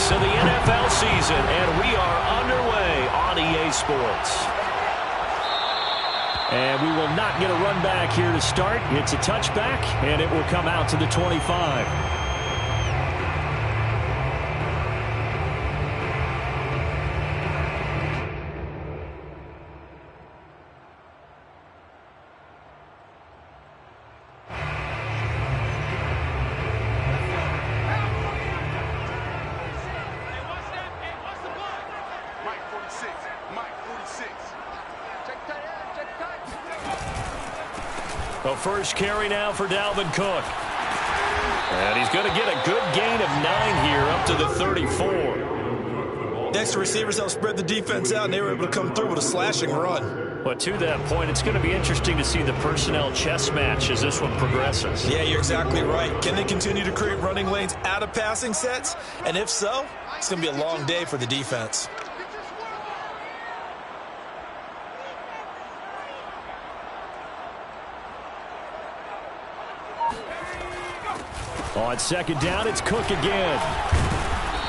weeks of the NFL season, and we are underway on EA Sports. And we will not get a run back here to start. It's a touchback, and it will come out to the 25. The first carry now for Dalvin Cook. And he's going to get a good gain of 9 here up to the 34. Extra receivers help spread the defense out, and they were able to come through with a slashing run. But to that point, it's going to be interesting to see the personnel chess match as this one progresses. Yeah, you're exactly right. Can they continue to create running lanes out of passing sets? And if so, it's going to be a long day for the defense. On second down, it's Cook again.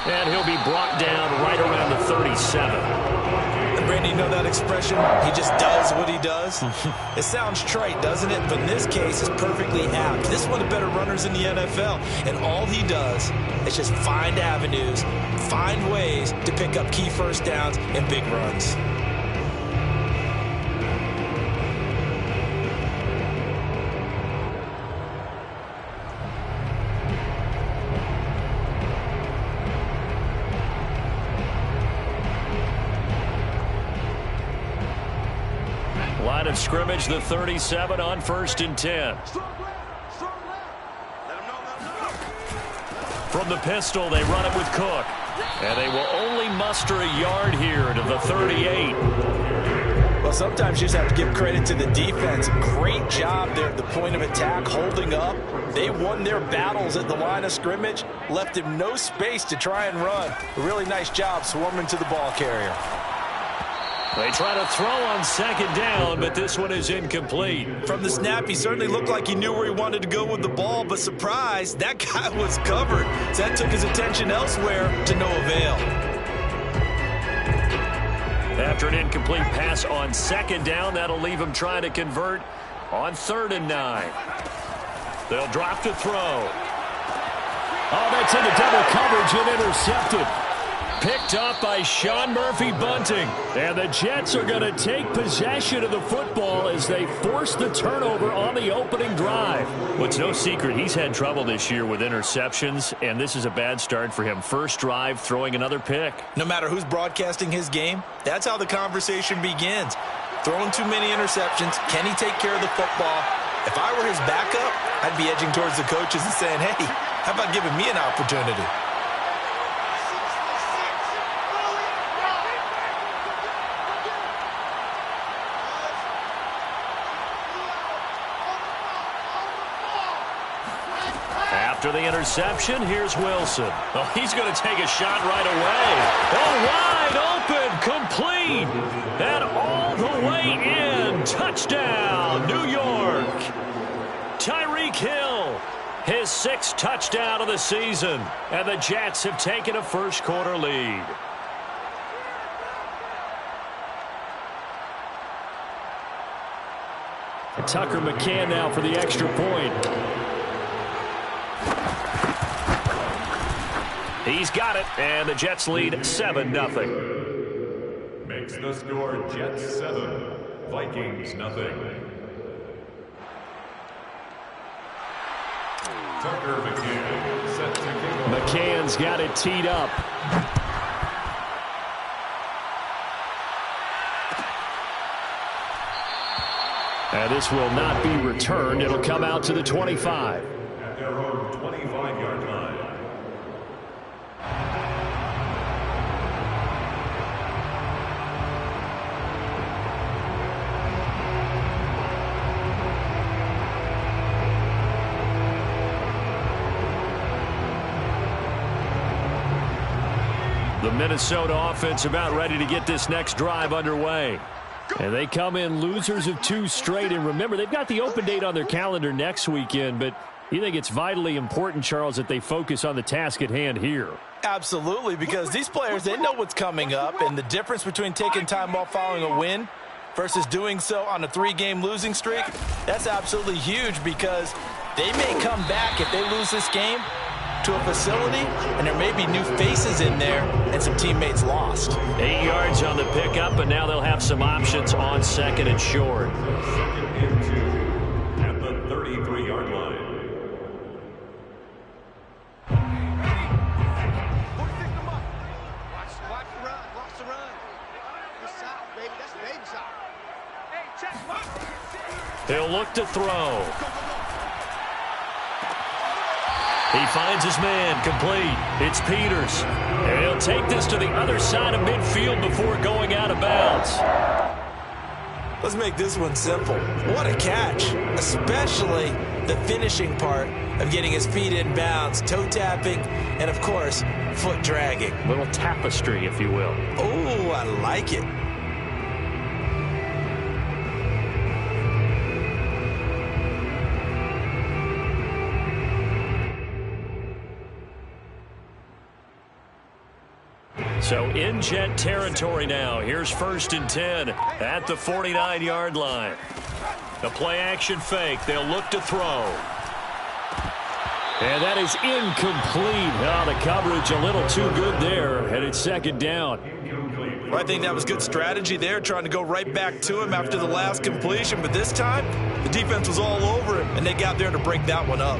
And he'll be brought down right around the 37. And Brandon, you know that expression? He just does what he does. It sounds trite, doesn't it? But in this case, it's perfectly apt. This is one of the better runners in the NFL. And all he does is just find avenues, find ways to pick up key first downs and big runs. Line of scrimmage, the 37 on 1st and 10. From the pistol, they run it with Cook. And they will only muster a yard here to the 38. Well, sometimes you just have to give credit to the defense. Great job there at the point of attack, holding up. They won their battles at the line of scrimmage, left him no space to try and run. A really nice job swarming to the ball carrier. They try to throw on second down, but this one is incomplete. From the snap, he certainly looked like he knew where he wanted to go with the ball, but surprise, that guy was covered. So that took his attention elsewhere to no avail. After an incomplete pass on second down, that'll leave him trying to convert on 3rd and 9. They'll drop to throw. Oh, that's into double coverage and intercepted. Picked up by Sean Murphy-Bunting. And the Jets are going to take possession of the football as they force the turnover on the opening drive. Well, it's no secret he's had trouble this year with interceptions, and this is a bad start for him. First drive, throwing another pick. No matter who's broadcasting his game, that's how the conversation begins. Throwing too many interceptions, can he take care of the football? If I were his backup, I'd be edging towards the coaches and saying, hey, how about giving me an opportunity? After the interception, here's Wilson. Oh, he's going to take a shot right away. Oh, wide open, complete, and all the way in. Touchdown, New York. Tyreek Hill, his 6th touchdown of the season, and the Jets have taken a first-quarter lead. Tucker McCann now for the extra point. He's got it, and the Jets lead 7-0. Makes the score Jets 7, Vikings 0. Tucker McCann set to kick off. McCann's got it teed up. And this will not be returned. It'll come out to the 25. At their own 25-yard line. The Minnesota offense about ready to get this next drive underway. And they come in losers of 2 straight. And remember, they've got the open date on their calendar next weekend, but You think it's vitally important, Charles, that they focus on the task at hand here? Absolutely, because these players, they know what's coming up, and the difference between taking time off following a win versus doing so on a 3-game losing streak, that's absolutely huge because they may come back if they lose this game to a facility, and there may be new faces in there and some teammates lost. 8 yards on the pickup, and now they'll have some options on 2nd and short. 2nd and 2 at the 33-yard line. He'll look to throw. He finds his man, complete. It's Peters. And he'll take this to the other side of midfield before going out of bounds. Let's make this one simple. What a catch, especially the finishing part of getting his feet in bounds, toe tapping, and of course, foot dragging. Little tapestry, if you will. Oh, I like it. So in Jet territory now. Here's 1st and 10 at the 49-yard line. The play action fake. They'll look to throw. And that is incomplete. Oh, the coverage a little too good there. And it's 2nd down. Well, I think that was good strategy there, trying to go right back to him after the last completion. But this time, the defense was all over him, and they got there to break that one up.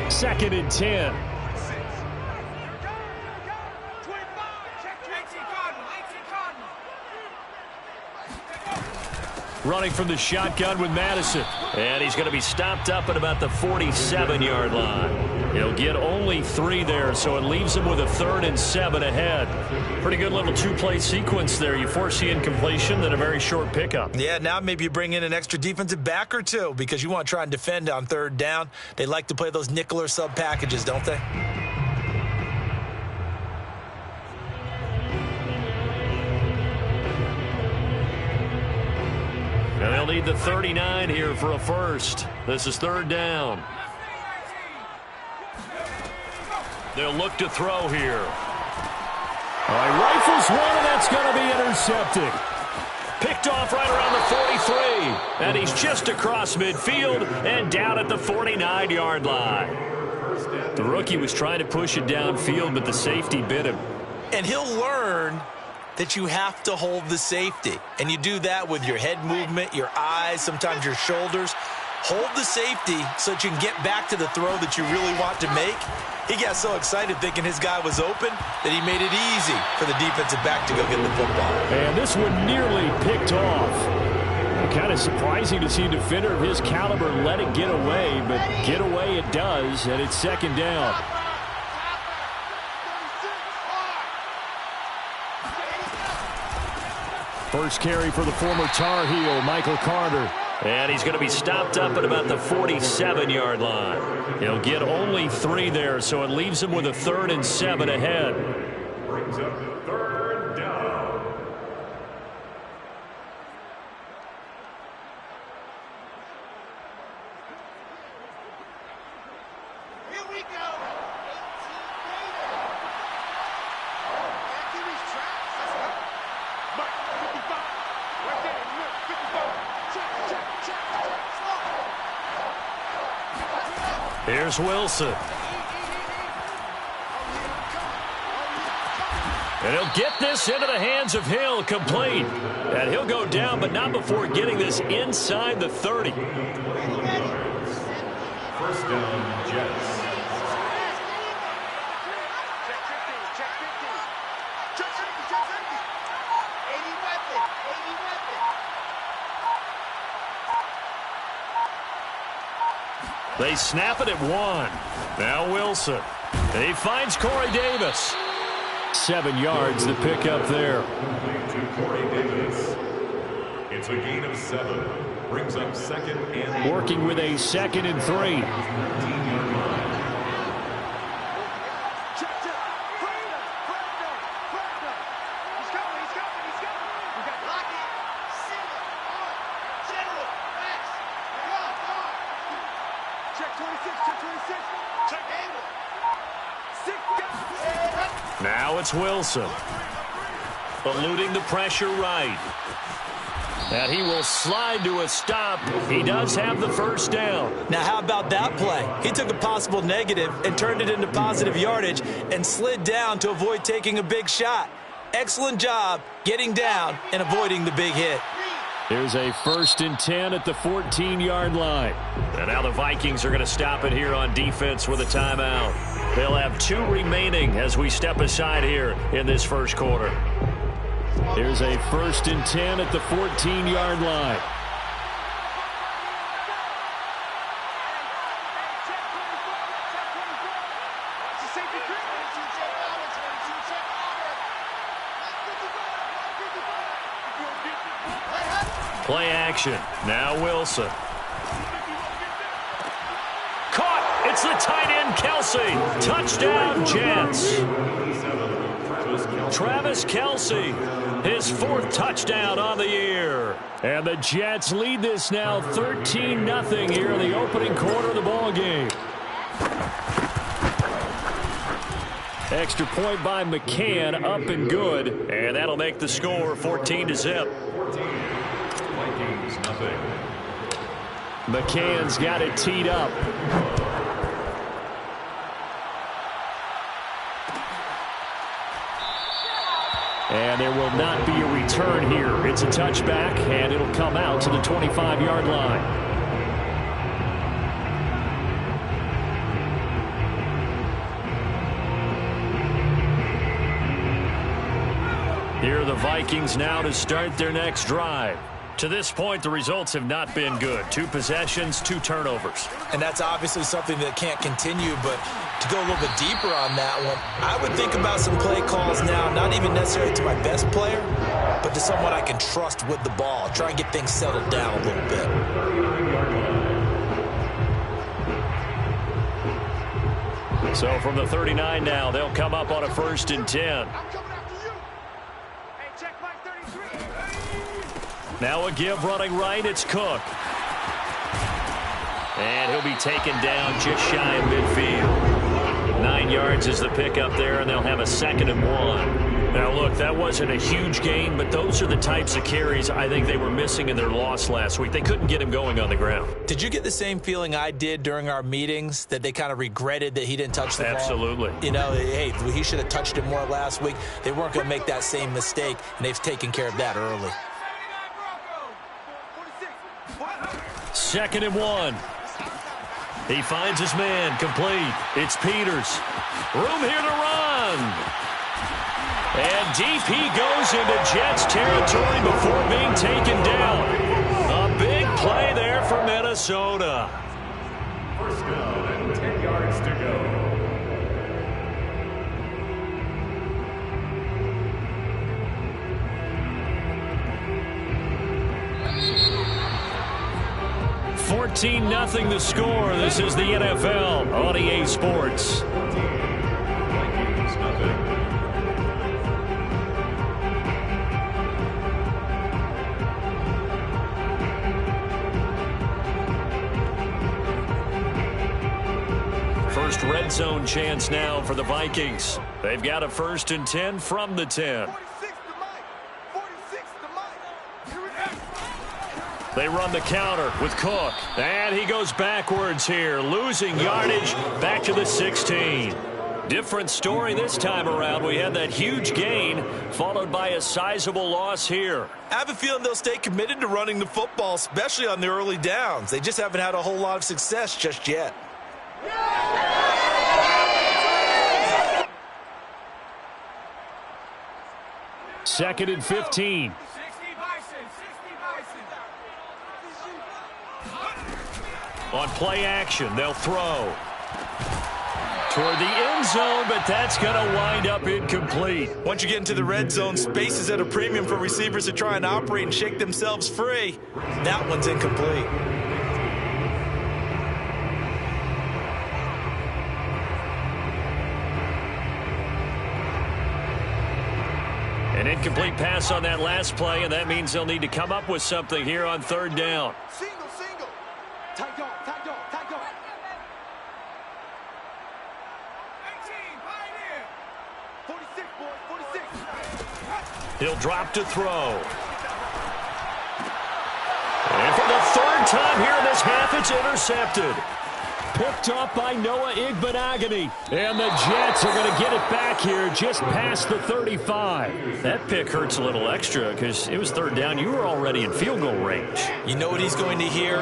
Second and 10. Running from the shotgun with Madison. And he's going to be stopped up at about the 47-yard line. He'll get only 3 there, so it leaves him with a 3rd and 7 ahead. Pretty good little 2-play sequence there. You force the incompletion, then a very short pickup. Yeah, now maybe you bring in an extra defensive back or two because you want to try and defend on 3rd down. They like to play those nickel or sub packages, don't they? And they'll need the 39 here for a first. This is 3rd down. They'll look to throw here. All right, rifles one, and that's going to be intercepted. Picked off right around the 43. And he's just across midfield and down at the 49-yard line. The rookie was trying to push it downfield, but the safety bit him. And he'll learn that you have to hold the safety. And you do that with your head movement, your eyes, sometimes your shoulders. Hold the safety so that you can get back to the throw that you really want to make. He got so excited thinking his guy was open that he made it easy for the defensive back to go get the football. And this one nearly picked off. Kind of surprising to see a defender of his caliber let it get away, but get away it does, and it's 2nd down. First carry for the former Tar Heel, Michael Carter. And he's going to be stopped up at about the 47-yard line. He'll get only 3 there, so it leaves him with a 3rd and 7 ahead. Brings up 3rd down. Here we go. 18 Back to these tracks. Let's go. Mark 55. Right there. Look, 55. Check. Here's Wilson. And he'll get this into the hands of Hill, complete. And he'll go down, but not before getting this inside the 30. 1st down, Jets. They snap it at 1. Now Wilson. He finds Corey Davis. 7 yards to pick up there. To Corey Davis. It's a gain of 7. Brings up 2nd and... Working with a 2nd and 3. Now it's Wilson. Eluding the pressure right. And he will slide to a stop. He does have the first down. Now, how about that play? He took a possible negative and turned it into positive yardage and slid down to avoid taking a big shot. Excellent job getting down and avoiding the big hit. Here's a 1st and 10 at the 14-yard line. And now the Vikings are going to stop it here on defense with a timeout. They'll have 2 remaining as we step aside here in this first quarter. Here's a 1st and 10 at the 14-yard line. Play action. Now Wilson. Caught. It's the tight end, Kelce. Touchdown, Jets. Travis Kelce, his 4th touchdown on the year. And the Jets lead this now 13-0 here in the opening quarter of the ball game. Extra point by McCann, up and good. And that'll make the score 14-0. Vikings, nothing. McCann's got it teed up. And there will not be a return here. It's a touchback, and it'll come out to the 25-yard line. Here are the Vikings now to start their next drive. To this point, the results have not been good. 2 possessions, 2 turnovers. And that's obviously something that can't continue, but to go a little bit deeper on that one, I would think about some play calls now, not even necessarily to my best player, but to someone I can trust with the ball. Try and get things settled down a little bit. So from the 39 now, they'll come up on a 1st and 10. Now a give running right, it's Cook. And he'll be taken down just shy of midfield. 9 yards is the pickup there, and they'll have a 2nd and 1. Now, look, that wasn't a huge gain, but those are the types of carries I think they were missing in their loss last week. They couldn't get him going on the ground. Did you get the same feeling I did during our meetings, that they kind of regretted that he didn't touch the ball? Absolutely. You know, hey, he should have touched it more last week. They weren't going to make that same mistake, and they've taken care of that early. 2nd and 1. He finds his man, complete. It's Peters. Room here to run. And deep he goes into Jets territory before being taken down. A big play there for Minnesota. 1st down and 10 yards to go. 14-0 the score. This is the NFL on EA Sports. Vikings, nothing. First red zone chance now for the Vikings. They've got a 1st and 10 from the 10. They run the counter with Cook. And he goes backwards here, losing yardage back to the 16. Different story this time around. We had that huge gain, followed by a sizable loss here. I have a feeling they'll stay committed to running the football, especially on the early downs. They just haven't had a whole lot of success just yet. Second and 15. On play action, they'll throw toward the end zone, but that's going to wind up incomplete. Once you get into the red zone, space is at a premium for receivers to try and operate and shake themselves free. That one's incomplete. An incomplete pass on that last play, and that means they'll need to come up with something here on 3rd down. Single. Tight dog. He'll drop to throw. And for the third time here in this half, it's intercepted. Picked off by Noah Igbinoghene. And the Jets are going to get it back here just past the 35. That pick hurts a little extra because it was third down. You were already in field goal range. You know what he's going to hear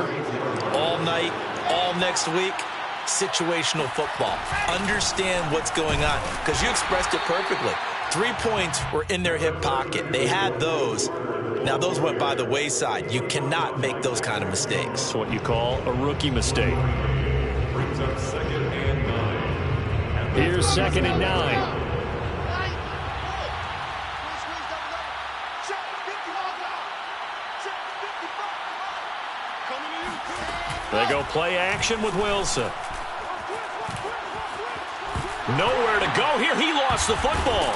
all night, all next week? Situational football. Understand what's going on, because you expressed it perfectly. 3 points were in their hip pocket. They had those. Now, those went by the wayside. You cannot make those kind of mistakes. It's what you call a rookie mistake. Brings up 2nd and 9. Here's 2nd and 9. They go play action with Wilson. Nowhere to go here. He lost the football.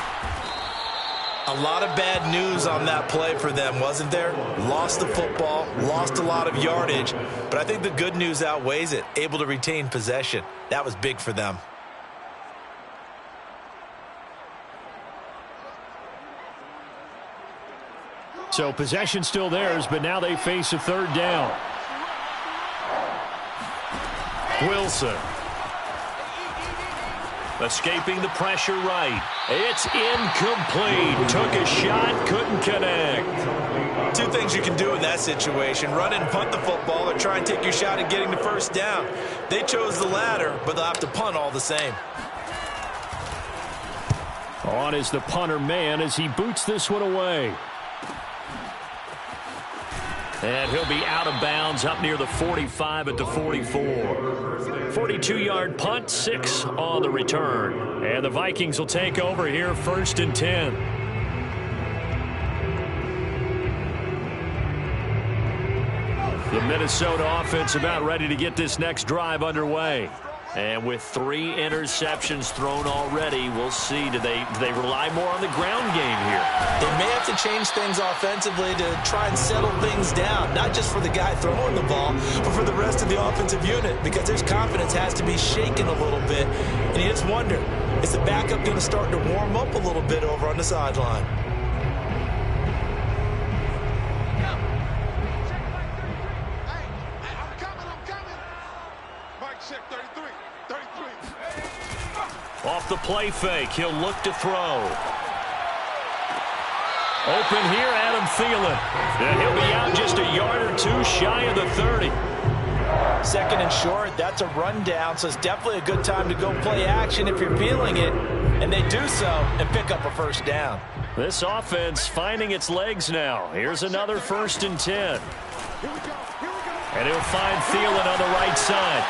A lot of bad news on that play for them, wasn't there? Lost the football, lost a lot of yardage, but I think the good news outweighs it. Able to retain possession. That was big for them. So possession still theirs, but now they face a third down. Wilson. Escaping the pressure right. It's incomplete. Took a shot, couldn't connect. Two things you can do in that situation. Run and punt the football or try and take your shot at getting the first down. They chose the latter, but they'll have to punt all the same. On is the punter man as he boots this one away. And he'll be out of bounds up near the 45 at the 44. 42-yard punt, 6 on the return. And the Vikings will take over here, 1st and 10. The Minnesota offense about ready to get this next drive underway. And with 3 interceptions thrown already, we'll see. Do they rely more on the ground game here? They may have to change things offensively to try and settle things down, not just for the guy throwing the ball, but for the rest of the offensive unit, because their confidence has to be shaken a little bit. And you just wonder, is the backup going to start to warm up a little bit over on the sideline? Off the play fake, he'll look to throw. Open here, Adam Thielen. And he'll be out just a yard or 2 shy of the 30. 2nd and short, that's a rundown, so it's definitely a good time to go play action if you're feeling it. And they do so and pick up a first down. This offense finding its legs now. Here's another 1st and 10. And he'll find Thielen on the right side.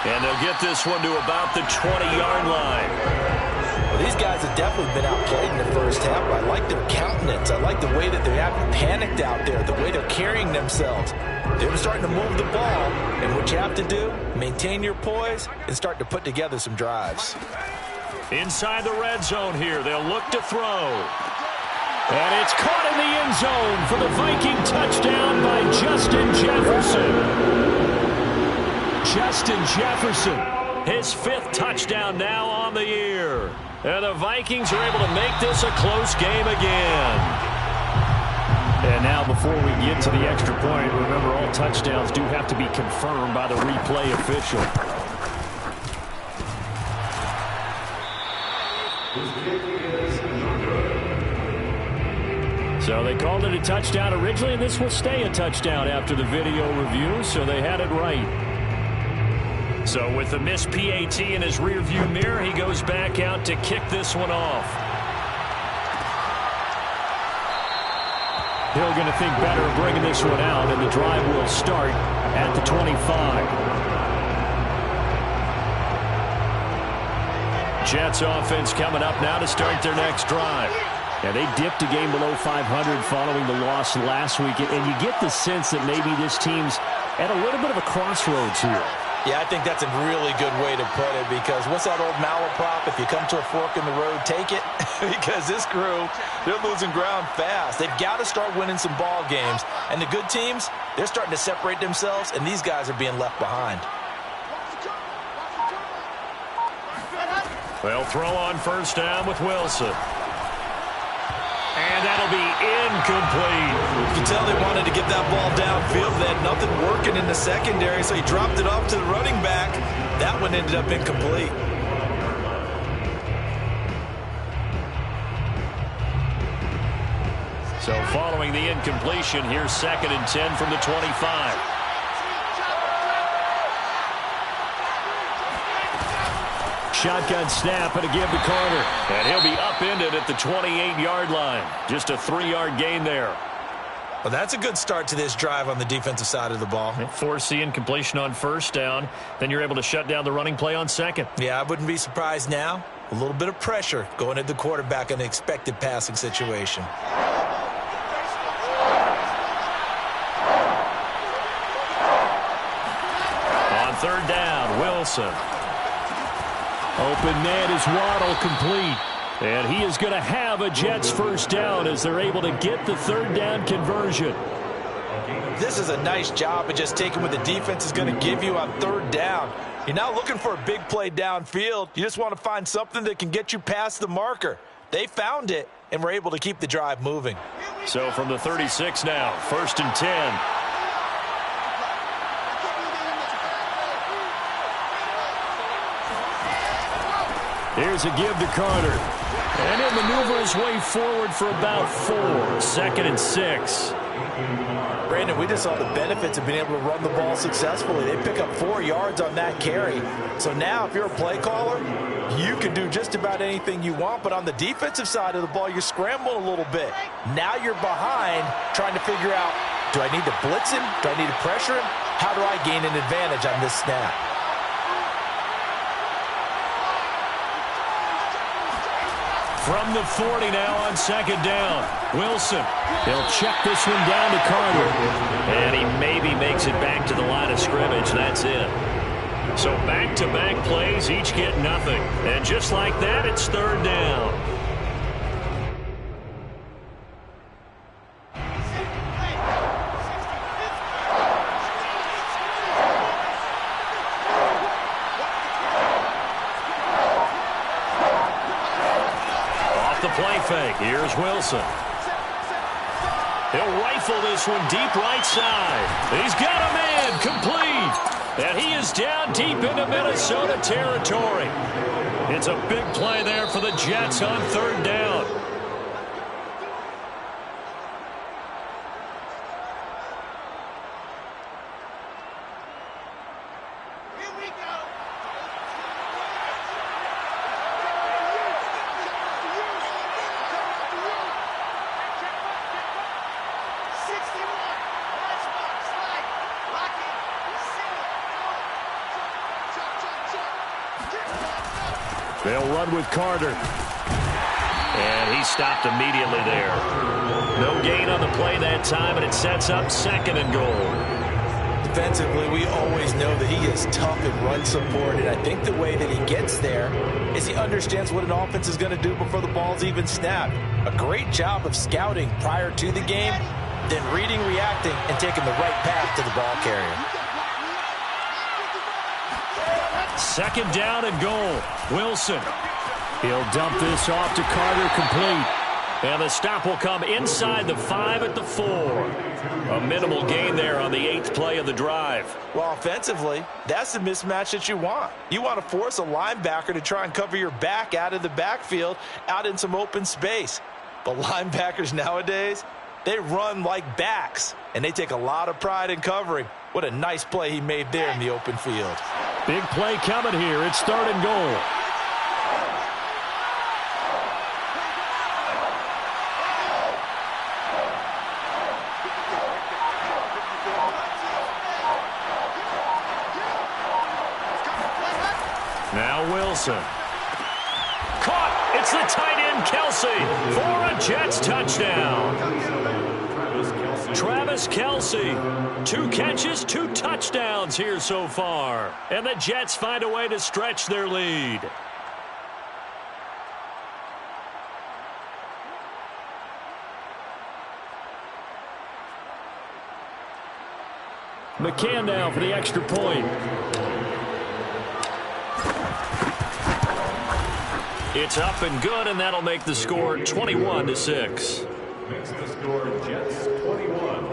And they'll get this one to about the 20-yard line. Well, these guys have definitely been outplayed in the first half. I like their countenance. I like the way that they haven't panicked out there, the way they're carrying themselves. They're starting to move the ball. And what you have to do, maintain your poise and start to put together some drives. Inside the red zone here, they'll look to throw. And it's caught in the end zone for the Viking touchdown by Justin Jefferson. Justin Jefferson, his 5th touchdown now on the year. And the Vikings are able to make this a close game again. And now before we get to the extra point, remember all touchdowns do have to be confirmed by the replay official. So they called it a touchdown originally, and this will stay a touchdown after the video review, so they had it right. So with the missed PAT in his rearview mirror, he goes back out to kick this one off. Hill going to think better of bringing this one out, and the drive will start at the 25. Jets offense coming up now to start their next drive. Yeah, they dipped a game below 500 following the loss last week, and you get the sense that maybe this team's at a little bit of a crossroads here. Yeah, I think that's a really good way to put it, because what's that old malaprop? If you come to a fork in the road, take it. Because this crew, they're losing ground fast. They've got to start winning some ball games. And the good teams, they're starting to separate themselves, and these guys are being left behind. They'll throw on 1st down with Wilson. And that'll be incomplete. You can tell they wanted to get that ball downfield. They had nothing working in the secondary, so he dropped it off to the running back. That one ended up incomplete. So following the incompletion, here's 2nd and 10 from the 25. Shotgun snap and a give to Carter. And he'll be upended at the 28-yard line. Just a 3-yard gain there. Well, that's a good start to this drive on the defensive side of the ball. Force the incompletion on 1st down. Then you're able to shut down the running play on 2nd. Yeah, I wouldn't be surprised now. A little bit of pressure going at the quarterback in an expected passing situation. On 3rd down, Wilson. Open man is Waddle, complete. And he is going to have a Jets 1st down as they're able to get the 3rd down conversion. This is a nice job of just taking what the defense is going to give you on 3rd down. You're not looking for a big play downfield. You just want to find something that can get you past the marker. They found it and were able to keep the drive moving. So from the 36 now, 1st and 10. Here's a give to Carter. And he'll maneuver his way forward for about 4. 2nd and 6. Brandon, we just saw the benefits of being able to run the ball successfully. They pick up 4 yards on that carry. So now if you're a play caller, you can do just about anything you want. But on the defensive side of the ball, you're scrambling a little bit. Now you're behind trying to figure out, do I need to blitz him? Do I need to pressure him? How do I gain an advantage on this snap? From the 40 now on 2nd down. Wilson. He'll check this one down to Carter. And he maybe makes it back to the line of scrimmage. That's it. So back-to-back plays, each get nothing. And just like that, it's 3rd down. Play fake. Here's Wilson. He'll rifle this one deep right side. He's got a man complete. And he is down deep into Minnesota territory. It's a big play there for the Jets on 3rd down. They'll run with Carter. And he stopped immediately there. No gain on the play that time, and it sets up 2nd and goal. Defensively, we always know that he is tough in run support, and I think the way that he gets there is he understands what an offense is going to do before the ball's even snapped. A great job of scouting prior to the game, then reading, reacting, and taking the right path to the ball carrier. 2nd down and goal. Wilson. He'll dump this off to Carter, complete. And the stop will come inside the 5 at the 4. A minimal gain there on the 8th play of the drive. Well, offensively, that's the mismatch that you want. You want to force a linebacker to try and cover your back out of the backfield, out in some open space. But linebackers nowadays, they run like backs, and they take a lot of pride in covering. What a nice play he made there in the open field. Big play coming here. It's 3rd and goal. Now Wilson. Caught. It's the tight end, Kelce, for a Jets touchdown. Travis Kelce, 2 catches, 2 touchdowns here so far. And the Jets find a way to stretch their lead. McCann now for the extra point. It's up and good, and that'll make the score 21-6. makes the score Jets 21,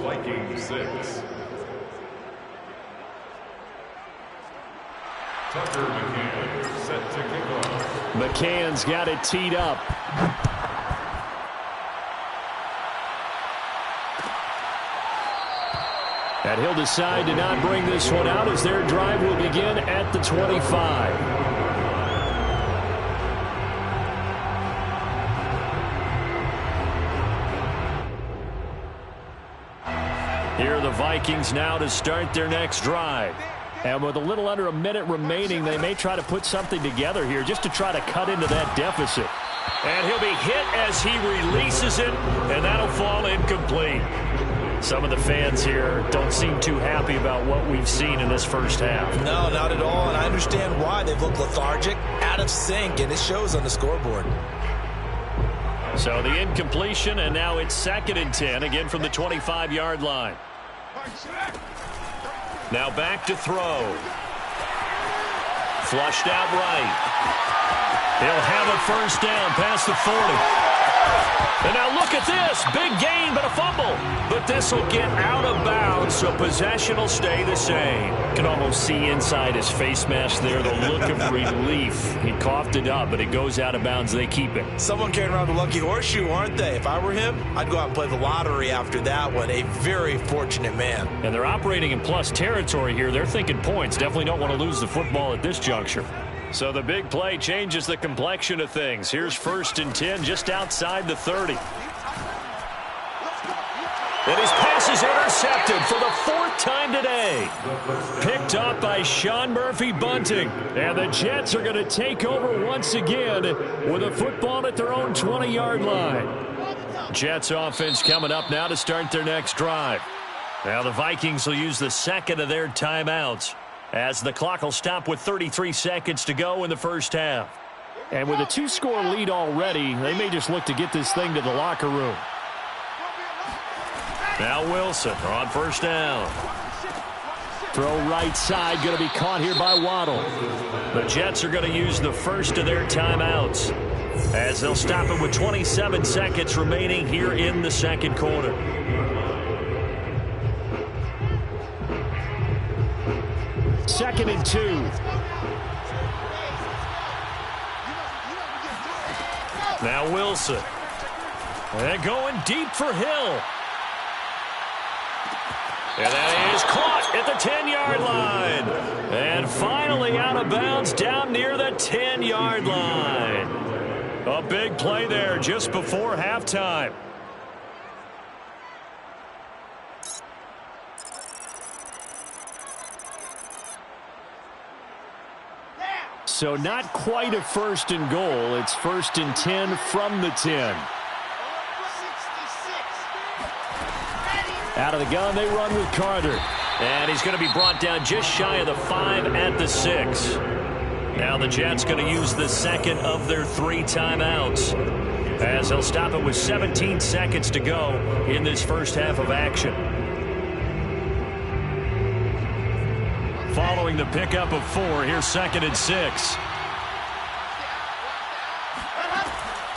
Vikings 6. Tucker McCann set to kick off. McCann's got it teed up. And he'll decide to not bring this one out as their drive will begin at the 25. Here are the Vikings now to start their next drive. And with a little under a minute remaining, they may try to put something together here just to try to cut into that deficit. And he'll be hit as he releases it, and that'll fall incomplete. Some of the fans here don't seem too happy about what we've seen in this first half. No, not at all, and I understand why. They've looked lethargic, out of sync, and it shows on the scoreboard. So the incompletion, and now it's 2nd and 10, again from the 25-yard line. Now back to throw. Flushed out right. He'll have a first down past the 40. And now look at this. Big gain, but a fumble. But this will get out of bounds, so possession will stay the same. You can almost see inside his face mask there the look of relief. He coughed it up, but it goes out of bounds. They keep it. Someone carrying around the lucky horseshoe, aren't they? If I were him, I'd go out and play the lottery after that one. A very fortunate man. And they're operating in plus territory here. They're thinking points. Definitely don't want to lose the football at this juncture. So the big play changes the complexion of things. Here's 1st and 10 just outside the 30. And his pass is intercepted for the 4th time today. Picked up by Sean Murphy-Bunting. And the Jets are going to take over once again with a football at their own 20-yard line. Jets offense coming up now to start their next drive. Now the Vikings will use the 2nd of their timeouts, as the clock will stop with 33 seconds to go in the first half. And with a 2-score lead already, they may just look to get this thing to the locker room. Now Wilson on first down. Throw right side, going to be caught here by Waddle. The Jets are going to use the first of their timeouts, as they'll stop it with 27 seconds remaining here in the second quarter. Second and 2. Now Wilson. And going deep for Hill. And that is caught at the 10-yard line. And finally out of bounds down near the 10-yard line. A big play there just before halftime. So not quite a 1st and goal. It's 1st and 10 from the 10. Out of the gun, they run with Carter. And he's going to be brought down just shy of the 5 at the 6. Now the Jets going to use the 2nd of their 3 timeouts, as they'll stop it with 17 seconds to go in this first half of action. Following the pickup of 4, here's 2nd and 6.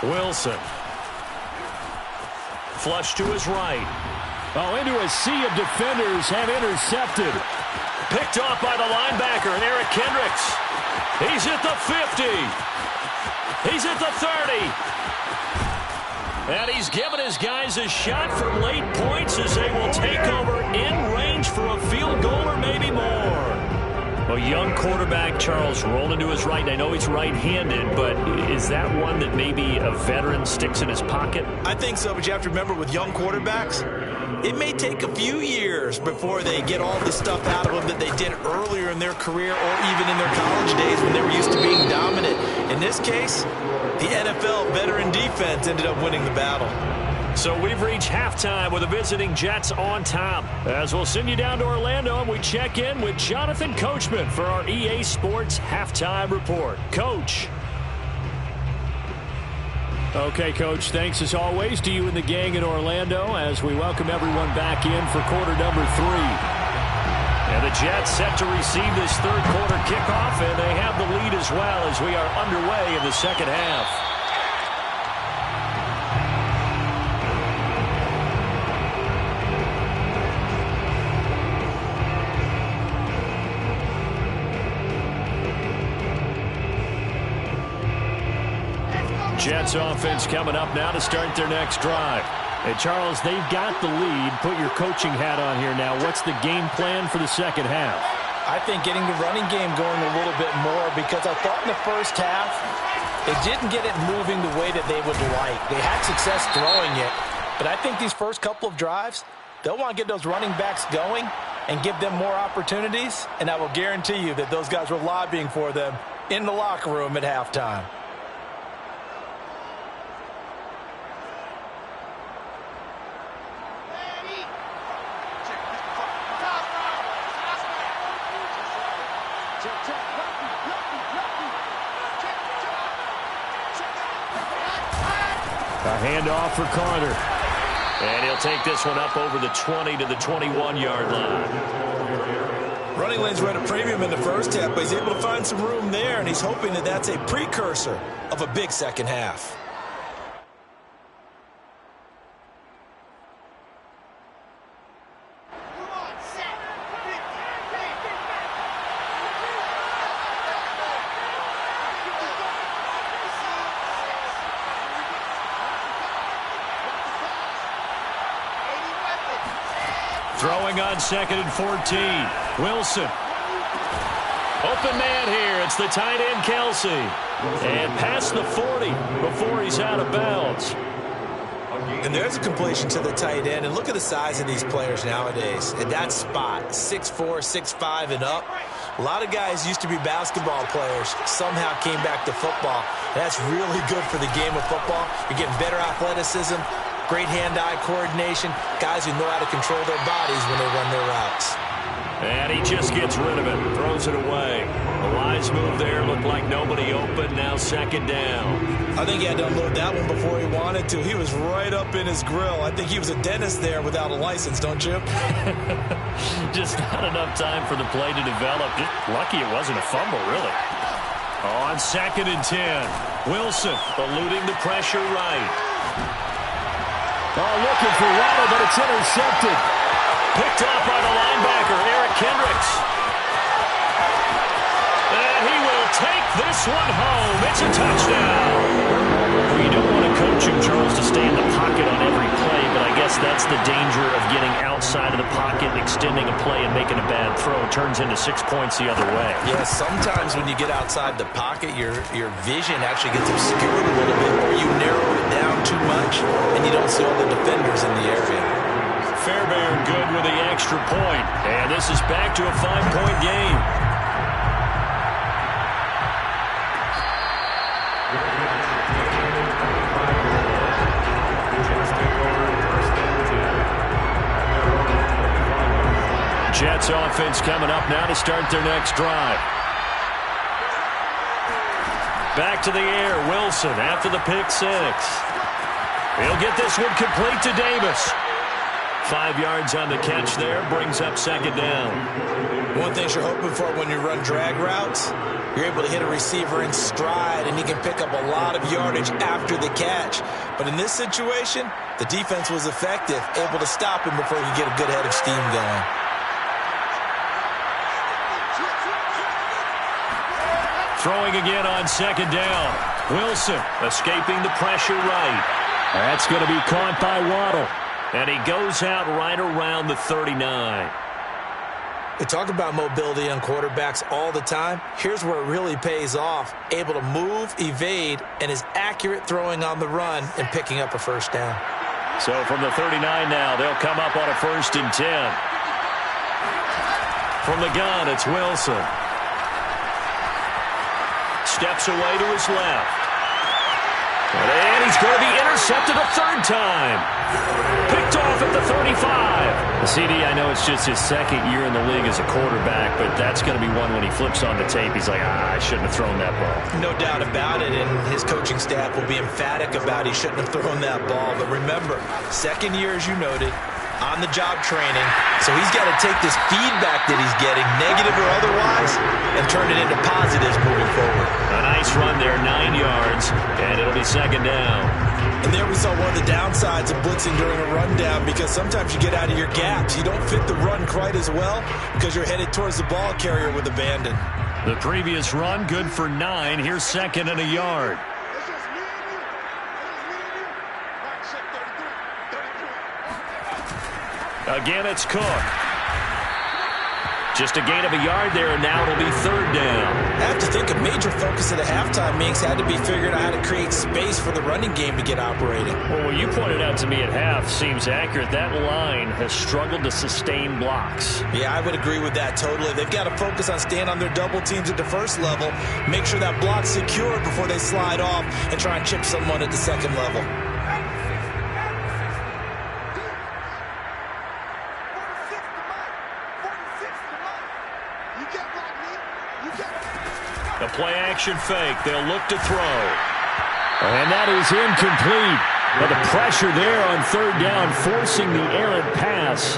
Wilson. Flush to his right. Oh, into a sea of defenders have intercepted. Picked off by the linebacker, and Eric Kendricks. He's at the 50. He's at the 30. And he's given his guys a shot for late points as they will take over in range for a field goal or maybe more. A young quarterback, Charles, rolling to his right. I know he's right-handed, but is that one that maybe a veteran sticks in his pocket? I think so, but you have to remember with young quarterbacks, it may take a few years before they get all the stuff out of them that they did earlier in their career or even in their college days when they were used to being dominant. In this case, the NFL veteran defense ended up winning the battle. So we've reached halftime with the visiting Jets on top. As we'll send you down to Orlando, and we check in with Jonathan Coachman for our EA Sports Halftime Report. Coach. Okay, Coach, thanks as always to you and the gang in Orlando as we welcome everyone back in for quarter number 3. And the Jets set to receive this third quarter kickoff, and they have the lead as well as we are underway in the second half. Jets offense coming up now to start their next drive. Hey, Charles, they've got the lead. Put your coaching hat on here now. What's the game plan for the second half? I think getting the running game going a little bit more, because I thought in the first half they didn't get it moving the way that they would like. They had success throwing it, but I think these first couple of drives, they'll want to get those running backs going and give them more opportunities, and I will guarantee you that those guys were lobbying for them in the locker room at halftime. A handoff for Carter. And he'll take this one up over the 20 to the 21-yard line. Running lanes were at a premium in the first half, but he's able to find some room there, and he's hoping that that's a precursor of a big second half. Throwing on 2nd and 14. Wilson. Open man here. It's the tight end, Kelsey. And past the 40 before he's out of bounds. And there's a completion to the tight end. And look at the size of these players nowadays. At that spot, 6'4", 6'5", and up. A lot of guys used to be basketball players, somehow came back to football. And that's really good for the game of football. You're getting better athleticism, great hand-eye coordination, guys who know how to control their bodies when they run their routes. And he just gets rid of it, throws it away. A wise move there, looked like nobody open, now 2nd down. I think he had to unload that one before he wanted to. He was right up in his grill. I think he was a dentist there without a license, don't you? Just not enough time for the play to develop. Just lucky it wasn't a fumble, really. On 2nd and 10, Wilson eluding the pressure right. Oh, looking for Waddle, but it's intercepted. Picked off by the linebacker, Eric Kendricks. And he will take this one home. It's a touchdown. Well, you don't want to coach him, Charles, to stay in the pocket on every play, but I guess that's the danger of getting outside of the pocket, extending a play, and making a bad throw. It turns into 6 points the other way. Yeah, sometimes when you get outside the pocket, your vision actually gets obscured a little bit, or you narrow it down too much, and you don't see all the defenders in the area. Fairbairn good with the extra point, and this is back to a 5-point game. Jets offense coming up now to start their next drive. Back to the air, Wilson after the pick 6. He'll get this one complete to Davis. 5 yards on the catch there, brings up 2nd down. One thing you're hoping for when you run drag routes, you're able to hit a receiver in stride, and he can pick up a lot of yardage after the catch. But in this situation, the defense was effective, able to stop him before he could get a good head of steam going. Throwing again on 2nd down. Wilson escaping the pressure right. That's going to be caught by Waddle. And he goes out right around the 39. We talk about mobility on quarterbacks all the time. Here's where it really pays off. Able to move, evade, and is accurate throwing on the run and picking up a first down. So from the 39 now, they'll come up on a 1st and 10. From the gun, it's Wilson. Steps away to his left. And he's going to be intercepted a 3rd time. Picked off at the 35. CD, I know it's just his 2nd year in the league as a quarterback, but that's going to be one when he flips on the tape. He's like, I shouldn't have thrown that ball. No doubt about it, and his coaching staff will be emphatic about he shouldn't have thrown that ball. But remember, 2nd year, as you noted, on-the-job training. So he's got to take this feedback that he's getting, negative or otherwise, and turn it into positives moving forward. A nice run there, 9 yards, and it'll be 2nd down. And there we saw one of the downsides of blitzing during a rundown, because sometimes you get out of your gaps. You don't fit the run quite as well because you're headed towards the ball carrier with abandon. The previous run, good for 9. Here's 2nd and a yard. Again, it's Cook. Just a gain of a yard there, and now it'll be third down. I have to think a major focus of the halftime meetings had to be figuring out how to create space for the running game to get operating. Well, what you pointed out to me at half seems accurate. That line has struggled to sustain blocks. Yeah, I would agree with that totally. They've got to focus on staying on their double teams at the first level, make sure that block's secured before they slide off and try and chip someone at the second level. The play-action fake. They'll look to throw. And that is incomplete. But the pressure there on third down, forcing the errant pass.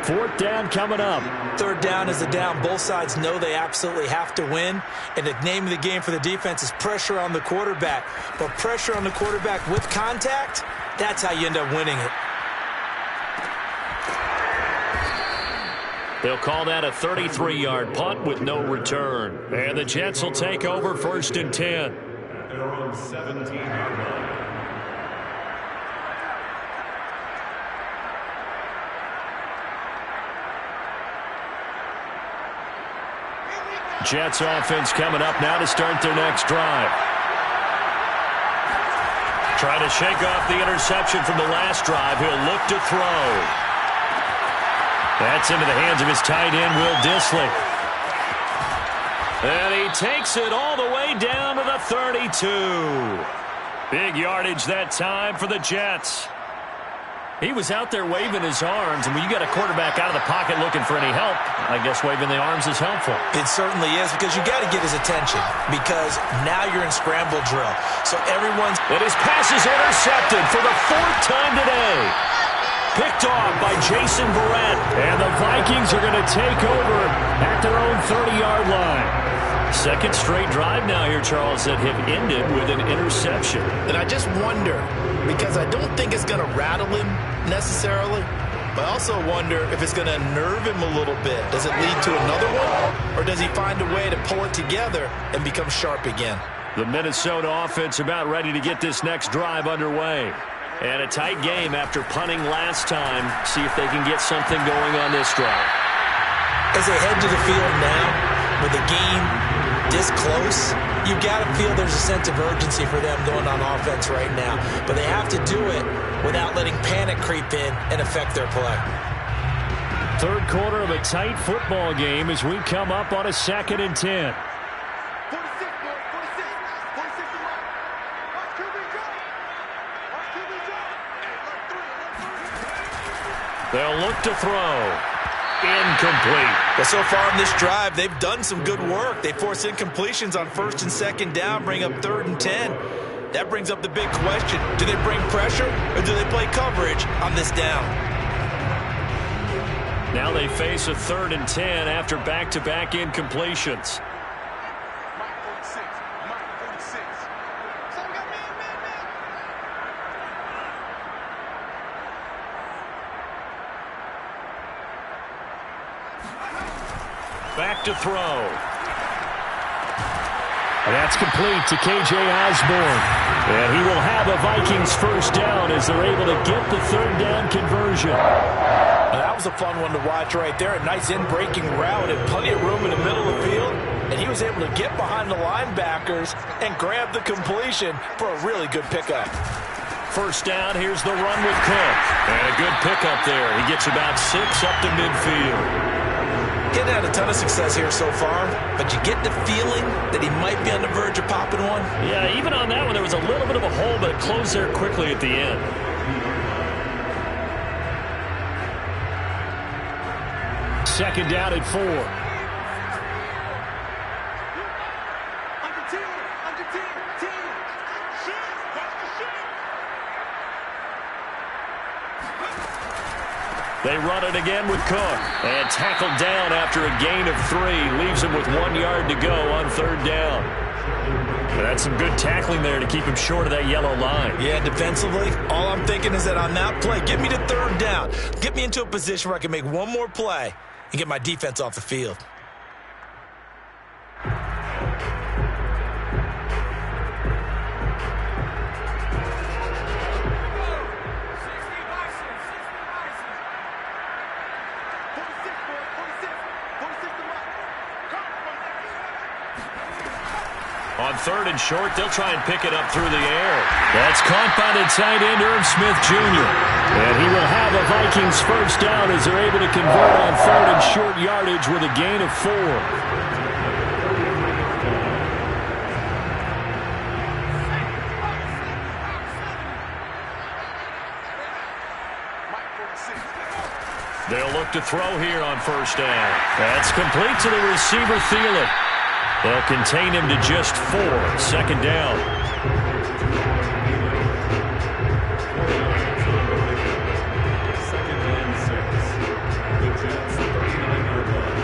Fourth down coming up. Third down is a down. Both sides know they absolutely have to win. And the name of the game for the defense is pressure on the quarterback. But pressure on the quarterback with contact, that's how you end up winning it. They'll call that a 33-yard punt with no return. And the Jets will take over first and 10. Their own 17-yard line. Jets offense coming up now to start their next drive. Trying to shake off the interception from the last drive. He'll look to throw. That's into the hands of his tight end, Will Dissly. And he takes it all the way down to the 32. Big yardage that time for the Jets. He was out there waving his arms, and when you got a quarterback out of the pocket looking for any help, I guess waving the arms is helpful. It certainly is, because you got to get his attention, because now you're in scramble drill. So everyone's... And his pass is intercepted for the fourth time today. Picked off by Jason Verrett. And the Vikings are going to take over at their own 30-yard line. Second straight drive now here, Charles, that have ended with an interception. And I just wonder, because I don't think it's going to rattle him necessarily, but I also wonder if it's going to nerve him a little bit. Does it lead to another one, or does he find a way to pull it together and become sharp again? The Minnesota offense about ready to get this next drive underway. And a tight game after punting last time. See if they can get something going on this drive. As they head to the field now, with the game this close, you got to feel there's a sense of urgency for them going on offense right now. But they have to do it without letting panic creep in and affect their play. Third quarter of a tight football game as we come up on a 2nd and 10. They'll look to throw. Incomplete. Well, so far in this drive, they've done some good work. They force incompletions on 1st and 2nd down, bring up 3rd and 10. That brings up the big question. Do they bring pressure, or do they play coverage on this down? Now they face a 3rd and 10 after back-to-back incompletions. Back to throw. And that's complete to K.J. Osborne. And he will have a Vikings first down as they're able to get the 3rd down conversion. Well, that was a fun one to watch right there. A nice in-breaking route and plenty of room in the middle of the field. And he was able to get behind the linebackers and grab the completion for a really good pickup. First down, here's the run with Cook. And a good pickup there. He gets about 6 up to midfield. Getting had a ton of success here so far, but you get the feeling that he might be on the verge of popping one. Yeah, even on that one, there was a little bit of a hole, but it closed there quickly at the end. Second down at 4. They run it again with Cook. And tackled down after a gain of 3. Leaves him with 1 yard to go on 3rd down. And that's some good tackling there to keep him short of that yellow line. Yeah, defensively, all I'm thinking is that on that play, get me to 3rd down. Get me into a position where I can make one more play and get my defense off the field. On 3rd and short, they'll try and pick it up through the air. That's caught by the tight end, Irv Smith Jr. And he will have a Vikings first down as they're able to convert on 3rd and short yardage with a gain of 4. They'll look to throw here on first down. That's complete to the receiver, Thielen. They'll contain him to just 4. 2nd down. Second and 6. The Jets 39-yard line.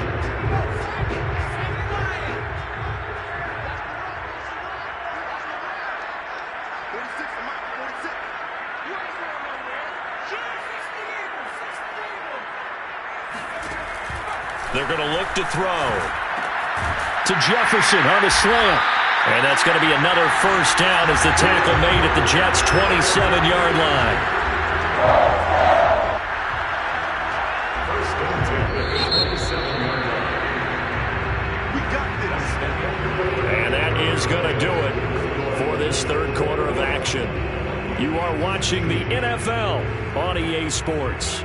They're going to look to throw. To Jefferson on the slant. And that's going to be another first down as the tackle made at the Jets' 27-yard line. First and 10. 27-yard line. We got this. And that is going to do it for this 3rd quarter of action. You are watching the NFL on EA Sports.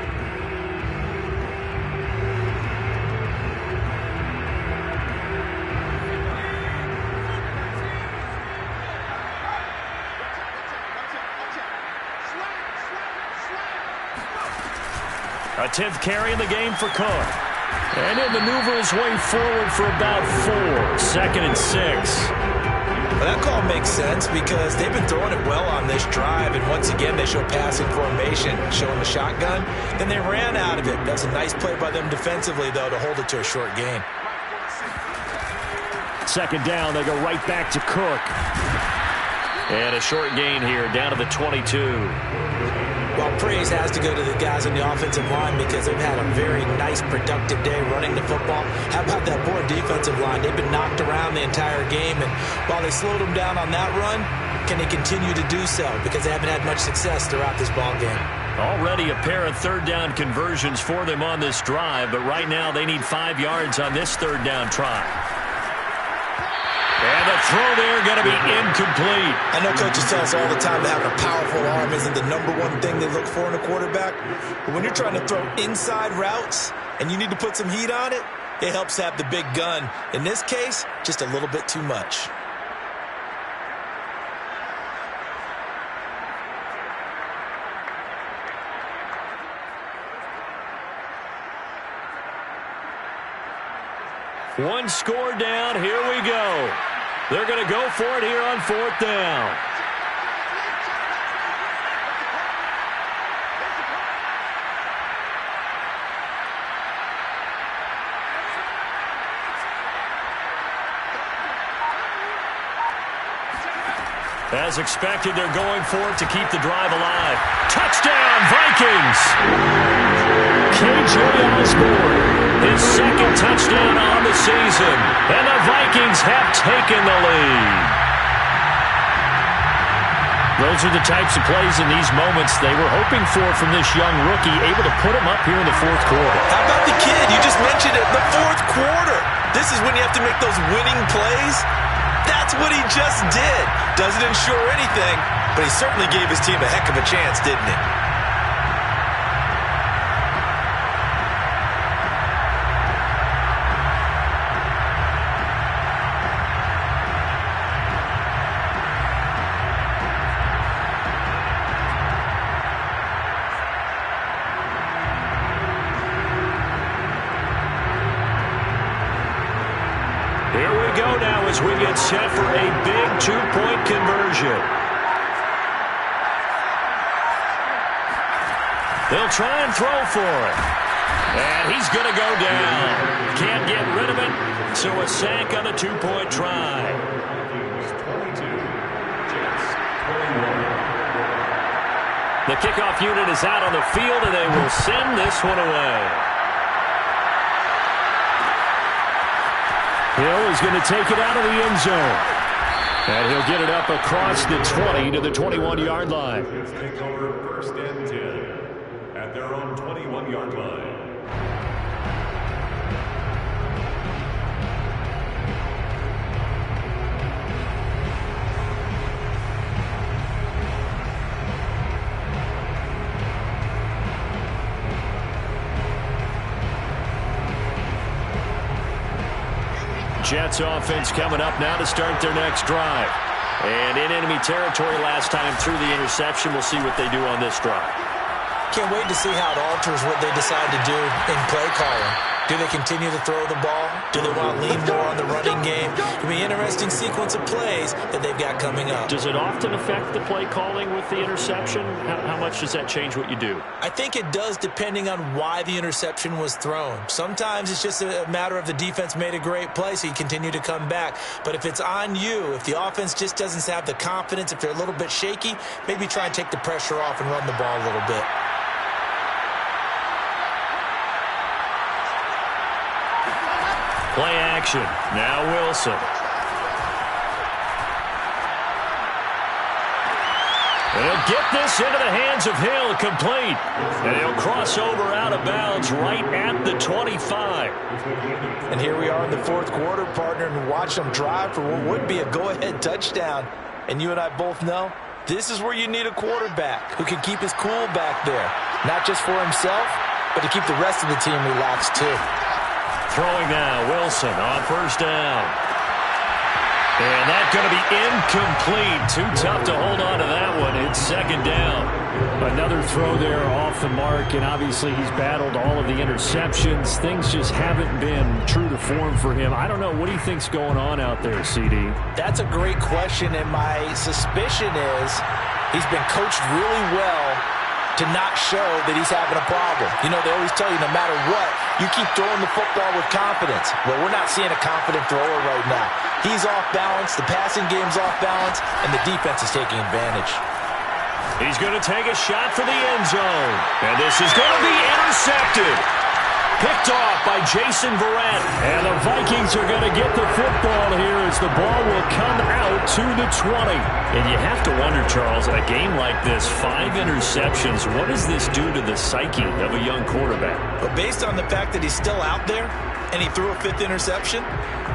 A 10th carry in the game for Cook. And he'll maneuver his way forward for about 4. 2nd and 6. Well, that call makes sense because they've been throwing it well on this drive, and once again they show passing formation, showing the shotgun. Then they ran out of it. That's a nice play by them defensively, though, to hold it to a short gain. 2nd down, they go right back to Cook. And a short gain here, down to the 22. Well, praise has to go to the guys on the offensive line because they've had a very nice, productive day running the football. How about that poor defensive line? They've been knocked around the entire game, and while they slowed them down on that run, can they continue to do so? Because they haven't had much success throughout this ball game. Already a pair of 3rd down conversions for them on this drive, but right now they need 5 yards on this 3rd down try. And the throw there going to be incomplete. I know coaches tell us all the time that having a powerful arm isn't the #1 thing they look for in a quarterback. But when you're trying to throw inside routes and you need to put some heat on it, it helps have the big gun. In this case, just a little bit too much. One score down. Here we go. They're going to go for it here on 4th down. As expected, they're going for it to keep the drive alive. Touchdown, Vikings! KJ Osborne, his 2nd touchdown on the season. And the Vikings have taken the lead. Those are the types of plays in these moments they were hoping for from this young rookie, able to put him up here in the 4th quarter. How about the kid? You just mentioned it, the 4th quarter. This is when you have to make those winning plays. That's what he just did. Doesn't ensure anything, but he certainly gave his team a heck of a chance, didn't he? Here we go now as we get set for a big 2-point conversion. They'll try and throw for it. And he's going to go down. Can't get rid of it, so a sack on the 2-point try. Vikings 22, Jets 21. The kickoff unit is out on the field, and they will send this one away. Hill is going to take it out of the end zone. And he'll get it up across the 20 to the 21-yard line. Jets take over 1st and 10 at their own 21-yard line. Jets offense coming up now to start their next drive. And in enemy territory last time through the interception. We'll see what they do on this drive. Can't wait to see how it alters what they decide to do in play calling. Do they continue to throw the ball? Do they want to lean more on the running game? It'll be an interesting sequence of plays that they've got coming up. Does it often affect the play calling with the interception? How much does that change what you do? I think it does depending on why the interception was thrown. Sometimes it's just a matter of the defense made a great play, so you continue to come back. But if it's on you, if the offense just doesn't have the confidence, if they're a little bit shaky, maybe try and take the pressure off and run the ball a little bit. Play action. Now Wilson. And he'll get this into the hands of Hill, complete. And he'll cross over out of bounds right at the 25. And here we are in the fourth quarter, partner, and watch them drive for what would be a go-ahead touchdown. And you and I both know this is where you need a quarterback who can keep his cool back there. Not just for himself, but to keep the rest of the team relaxed too. Throwing now, Wilson on first down. And that's going to be incomplete. Too tough to hold on to that one. It's second down. Another throw there off the mark, and obviously he's battled all of the interceptions. Things just haven't been true to form for him. I don't know. What do you think's going on out there, CD? That's a great question, and my suspicion is he's been coached really well to not show that he's having a problem. You know, they always tell you no matter what, you keep throwing the football with confidence. Well, we're not seeing a confident thrower right now. He's off balance, the passing game's off balance, and the defense is taking advantage. He's going to take a shot for the end zone. And this is going to be intercepted. Picked off by Jason Verrett. And the Vikings are going to get the football here as the ball will come out to the 20. And you have to wonder, Charles, in a game like this, 5 interceptions, what does this do to the psyche of a young quarterback? But based on the fact that he's still out there and he threw a 5th interception,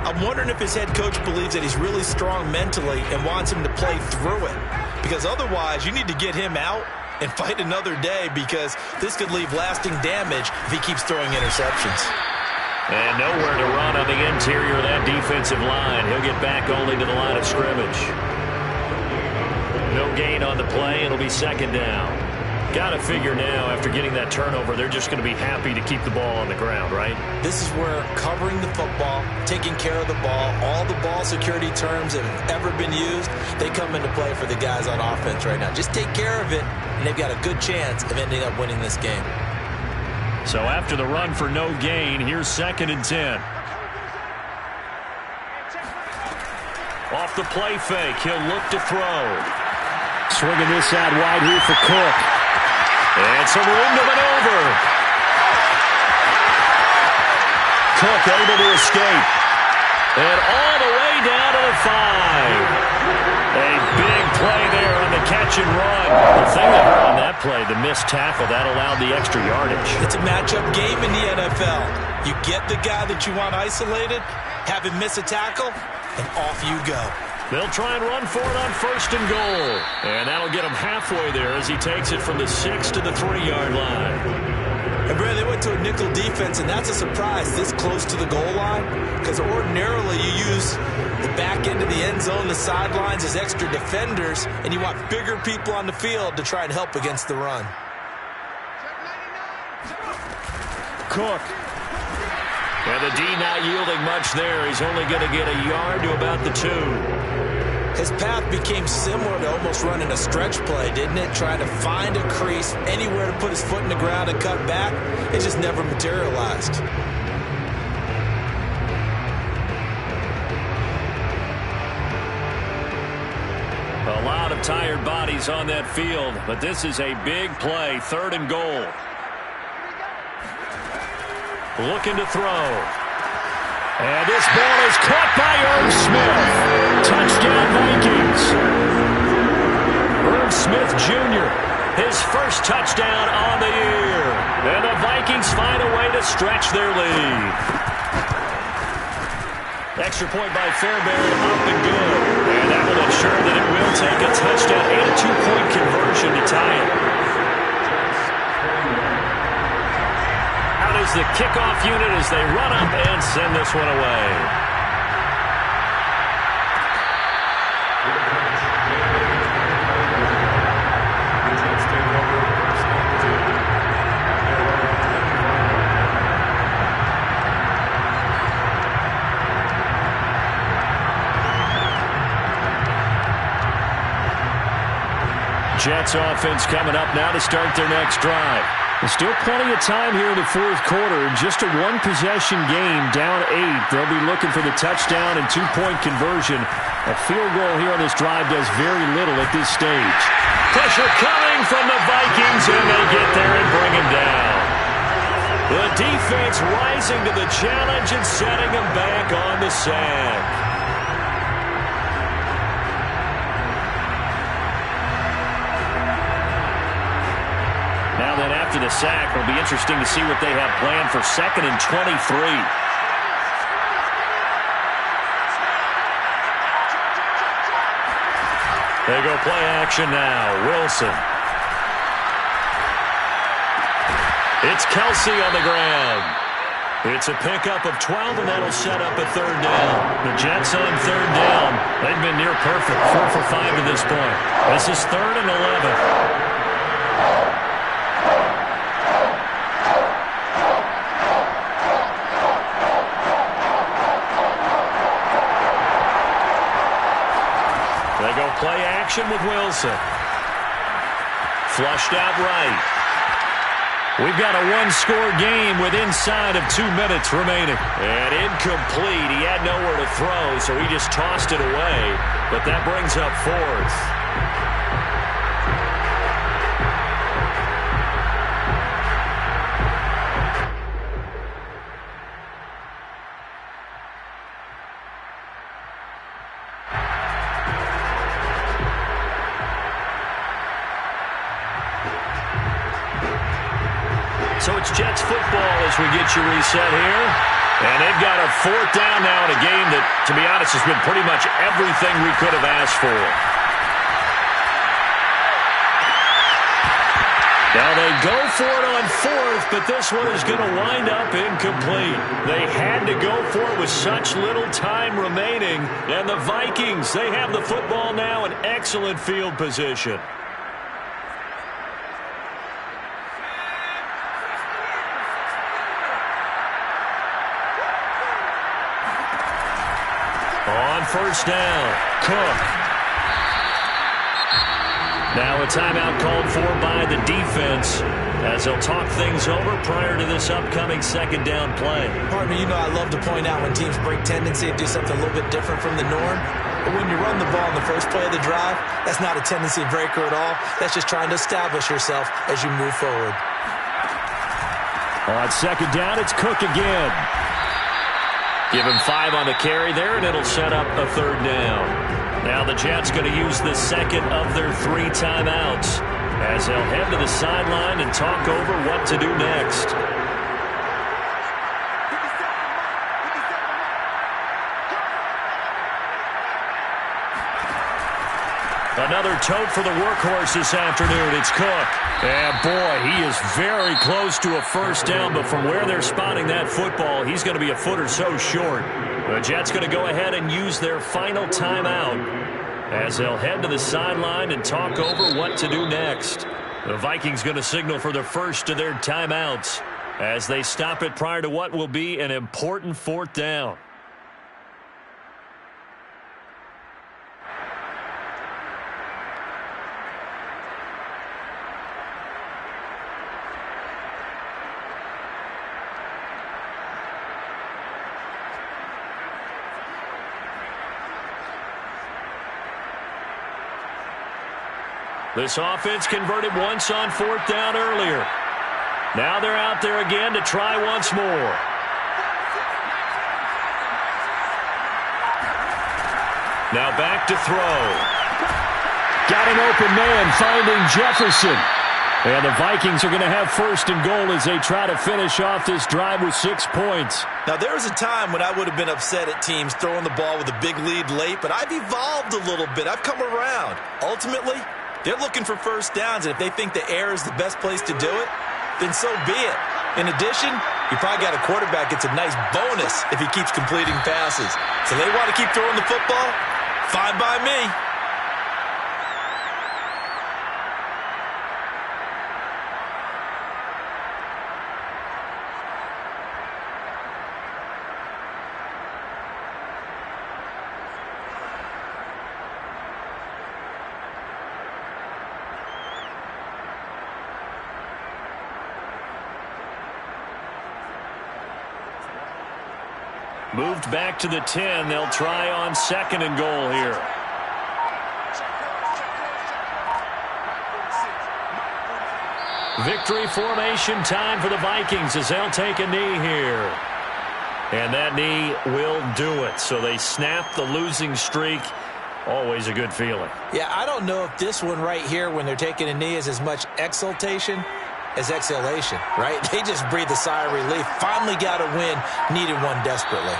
I'm wondering if his head coach believes that he's really strong mentally and wants him to play through it. Because otherwise, you need to get him out and fight another day, because this could leave lasting damage if he keeps throwing interceptions. And nowhere to run on the interior of that defensive line. He'll get back only to the line of scrimmage. No gain on the play. It'll be second down. Got to figure now, after getting that turnover, they're just going to be happy to keep the ball on the ground, right? This is where covering the football, taking care of the ball, all the ball security terms that have ever been used, they come into play for the guys on offense right now. Just take care of it, and they've got a good chance of ending up winning this game. So after the run for no gain, here's 2nd and 10. Off the play fake, he'll look to throw. Swinging this out wide here for Cook. And some room to maneuver. Cook able to escape. And all the way down to the 5. A big play there on the catch and run. The thing that hurt on that play, the missed tackle, that allowed the extra yardage. It's a matchup game in the NFL. You get the guy that you want isolated, have him miss a tackle, and off you go. They'll try and run for it on 1st and goal. And that'll get him halfway there as he takes it from the 6 to the 3-yard line. And, Brad, they went to a nickel defense, and that's a surprise this close to the goal line, because ordinarily you use the back end of the end zone, the sidelines as extra defenders, and you want bigger people on the field to try and help against the run. Cook. And the D not yielding much there. He's only going to get a yard to about the 2. His path became similar to almost running a stretch play, didn't it? Trying to find a crease, anywhere to put his foot in the ground and cut back. It just never materialized. A lot of tired bodies on that field, but this is a big play, 3rd and goal. Looking to throw. And this ball is caught by Irv Smith. Touchdown Vikings. Irv Smith Jr., his first touchdown on the year. And the Vikings find a way to stretch their lead. Extra point by Fairbairn, up and good. And that will ensure that it will take a touchdown and a 2-point conversion to tie it. Out is the kickoff unit as they run up and send this one away. Jets offense coming up now to start their next drive. There's still plenty of time here in the fourth quarter. Just a one-possession game, down 8. They'll be looking for the touchdown and two-point conversion. A field goal here on this drive does very little at this stage. Pressure coming from the Vikings, and they get there and bring him down. The defense rising to the challenge and setting him back on the sack. Now then, after the sack, it'll be interesting to see what they have planned for 2nd and 23. They go play action now. Wilson. It's Kelsey on the ground. It's a pickup of 12, and that'll set up a 3rd down. The Jets on 3rd down. They've been near perfect, 4 for 5 to this point. This is 3rd and 11. They go play action with Wilson. Flushed out right. We've got a one-score game with inside of 2 minutes remaining. And incomplete. He had nowhere to throw, so he just tossed it away. But that brings up 4th. So it's Jets football as we get you reset here. And they've got a 4th down now in a game that, to be honest, has been pretty much everything we could have asked for. Now they go for it on 4th, but this one is going to wind up incomplete. They had to go for it with such little time remaining. And the Vikings, they have the football now in excellent field position. On 1st down, Cook. Now a timeout called for by the defense as they'll talk things over prior to this upcoming 2nd down play. Partner, you know I love to point out when teams break tendency and do something a little bit different from the norm. But when you run the ball in the first play of the drive, that's not a tendency breaker at all. That's just trying to establish yourself as you move forward. On 2nd down, it's Cook again. Give him 5 on the carry there, and it'll set up a 3rd down. Now the Jets going to use the 2nd of their 3 timeouts as they'll head to the sideline and talk over what to do next. Another tote for the workhorse this afternoon. It's Cook. And, boy, he is very close to a 1st down, but from where they're spotting that football, he's going to be a foot or so short. The Jets going to go ahead and use their final timeout as they'll head to the sideline and talk over what to do next. The Vikings going to signal for the first of their timeouts as they stop it prior to what will be an important 4th down. This offense converted once on 4th down earlier. Now they're out there again to try once more. Now back to throw. Got an open man finding Jefferson. And the Vikings are going to have 1st and goal as they try to finish off this drive with 6 points. Now, there was a time when I would have been upset at teams throwing the ball with a big lead late, but I've evolved a little bit. I've come around. Ultimately, they're looking for 1st downs, and if they think the air is the best place to do it, then so be it. In addition, you probably got a quarterback gets a nice bonus if he keeps completing passes. So they want to keep throwing the football? Fine by me. Moved back to the 10. They'll try on 2nd and goal here. Victory formation time for the Vikings as they'll take a knee here. And that knee will do it. So they snap the losing streak. Always a good feeling. Yeah, I don't know if this one right here when they're taking a knee is as much exultation as exhalation, right? They just breathe a sigh of relief. Finally got a win. Needed one desperately.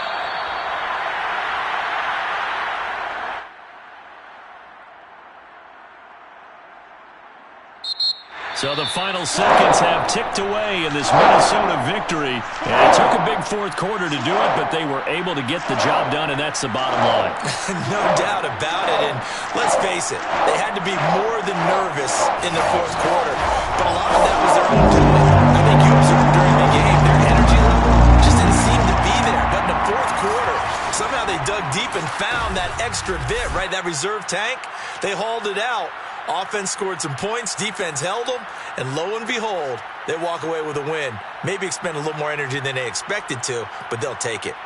So the final seconds have ticked away in this Minnesota victory. And it took a big fourth quarter to do it, but they were able to get the job done, and that's the bottom line. No doubt about it. And let's face it, they had to be more than nervous in the fourth quarter. But a lot of that was their own doing. I think you observed during the game, their energy level just didn't seem to be there. But in the fourth quarter, somehow they dug deep and found that extra bit, right? That reserve tank. They hauled it out. Offense scored some points, defense held them, and lo and behold, they walk away with a win. Maybe expend a little more energy than they expected to, but they'll take it.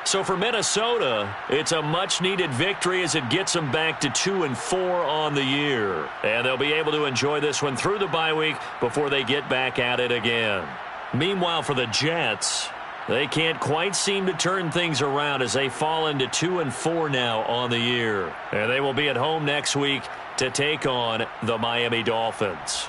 So for Minnesota, it's a much-needed victory as it gets them back to 2-4 on the year. And they'll be able to enjoy this one through the bye week before they get back at it again. Meanwhile, for the Jets, they can't quite seem to turn things around as they fall into 2-4 now on the year. And they will be at home next week to take on the Miami Dolphins.